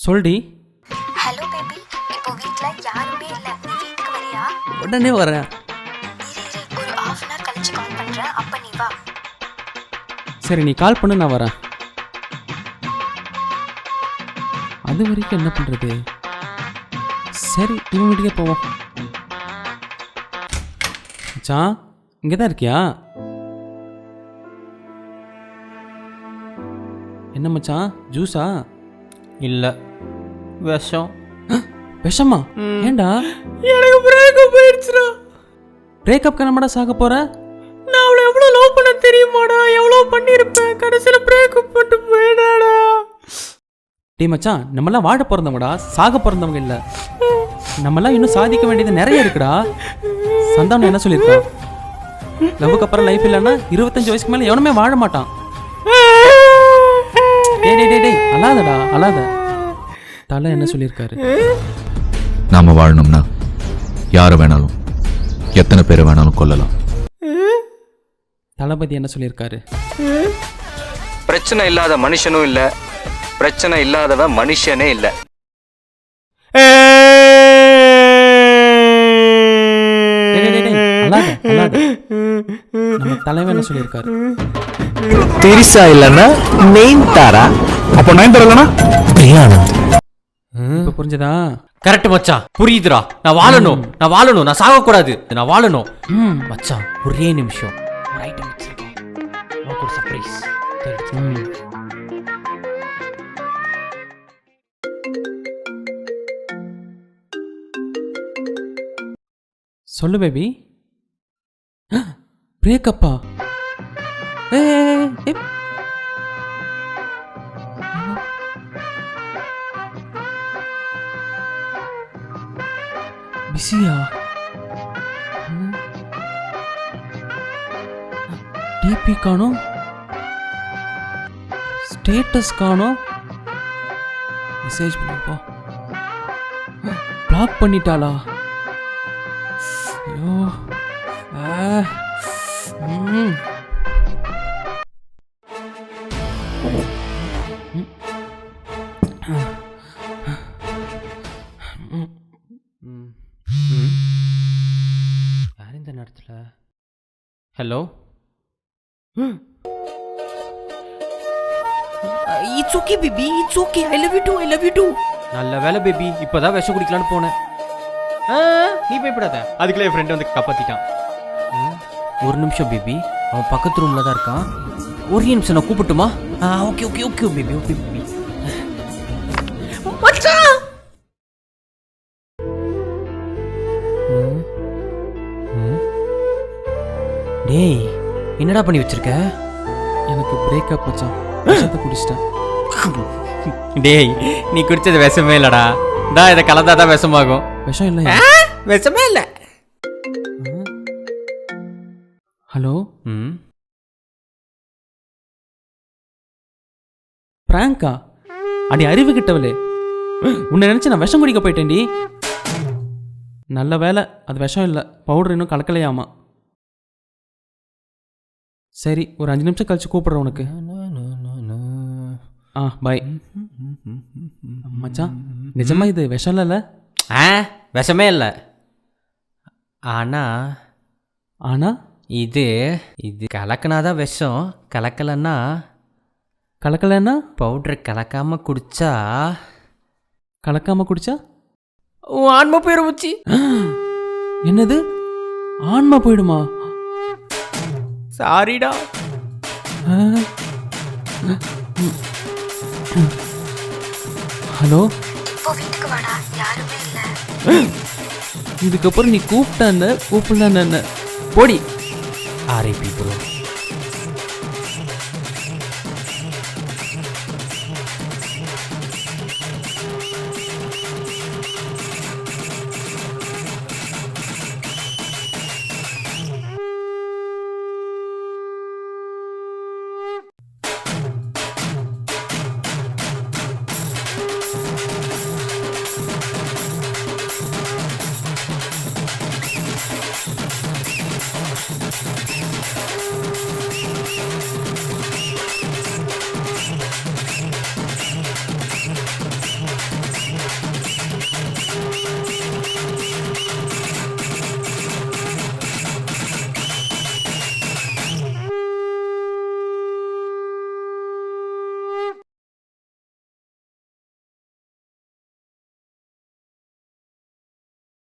சொல்டி. Hello baby, இப்போ வீட்ல யாருமே இல்ல. நீ வீட்டுக்கு வரியா? உடனே வரேன். இரு ஒரு half an hour கழிச்சு கால் பண்றேன். அப்ப நீ வா. சரி, நீ கால் பண்ணு, நான் வரேன். அது வரைக்கும் என்ன பண்றது? சரி, இவன் வீட்டுக்கே போவோம். மச்சான், இங்கே தான் இருக்கியா? என்ன மச்சான், ஜூஸா? இல்லை, விஷம். விஷமா? ஏண்டா? எனக்கு பிரேக்கப் ஆயிடுச்சுடா. பிரேக்கப்க்கு நம்மடா சாக போற? நான் அவளை எவ்வளோ லவ் பண்ண தெரியுமாடா? எவ்வளோ பண்ணியிருப்பேன். கடைசியில் பிரேக்கப் பண்ணிட்டு போயிடாடா. டே மச்சான், நம்மளாம் வாழ பிறந்தவங்கடா, சாக பிறந்தவங்க இல்லை. நம்மளாம் இன்னும் சாதிக்க வேண்டியது நிறைய இருக்குடா. சந்தானம் என்ன சொல்லியிருக்கா? லவ்வுக்கு அப்புறம் லைஃப் இல்லைன்னா 25 வயசுக்கு மேலே எவனுமே வாழ மாட்டான். டேய் அழாதடா, அழாத. தலை என்ன சொல்லியிருக்காரு? நாம வாழணும்னா யாரை வேணாலும் எத்தனை பேரை வேணாலும் கொல்லலாம். தளபதி என்ன சொல்லியிருக்காரு? பிரச்சனை இல்லாத மனுஷனும் இல்ல, பிரச்சனை இல்லாதவன் மனுஷனே இல்ல. அழாத. நம்ம தலைவன் என்ன சொல்லியிருக்காரு? பெரிசா இல்லைன்னா நெயின் தாரா. அப்போ நெயின் தாரா இல்லைன்னா பிரியானந்த். இப்போ புரிஞ்சதா? கரெக்ட் மச்சான், புரியுதுடா. நான் வாழணும், நான் சாகக்கூடாது, நான் வாழணும். மச்சான், ஒரே நிமிஷம். ரைட் வச்சிருக்கேன். உனக்கு ஒரு சர்ப்ரைஸ். சொல்லு பேபி. பிரேக்கப்பா? பிஸியா? டிபி காணோம், ஸ்டேட்டஸ் காணோம். மெசேஜ் பண்ணிப்போ. பிளாக் பண்ணிட்டாளா? ஐயோ. யார் இந்த நேரத்தில்? Hello, it's okay baby, it's okay. I love you too. நல்ல வேலை பேபி, இப்போதான் விஷம் குடிக்கலான்னு போனேன். நீ பயப்படாத, அதுக்குள்ள என் ஃப்ரெண்ட் வந்து காப்பாத்திட்டான். ஒரு நிமிஷம் பேபி, அவன் பக்கத்து ரூம்ல தான் இருக்கான். ஒரு நிமிஷம் நான் கூப்பிட்டுமா? Okay baby, okay baby. டேய், என்னடா பண்ணி வச்சிருக்க? எனக்கு பிரேக்கப் மச்சான். விஷத்தை குடிச்சிட்டேன். டேய், நீ குடிச்சது விஷமே இல்லடா. இதை கலந்தாதான் விஷமாகும். விஷம் இல்லை, விஷமே இல்லை. ஹலோ. பிராங்கா? அடி அறிவு கிட்டவளே, உன்னை நினைச்சு நான் விஷம் குடிக்க போயிட்டேன்டி. நல்ல வேலை, அது விஷம் இல்லை, பவுடர் இன்னும் கலக்கலையாமா. சரி, ஒரு 5 நிமிஷம் கழிச்சு கூப்பிடுறேன் உனக்கு. பாய் மச்சான். நிஜமா இது விஷம் இல்லைல்ல? விஷமே இல்லை. ஆனா இது கலக்கினாதான் விஷம். கலக்கலன்னா பவுடர் கலக்காம குடிச்சா உன் ஆன்மா போயிடும் மச்சி. என்னது, ஆன்மா போயிடுமா? சாரிடா. ஹலோ. இப்போ வீட்டுக்கு வாடா, யாருமே இல்ல. இதுக்கப்புறம் நீ கூப்பிட்ட கூப்பிடல. போடி. RIP bro.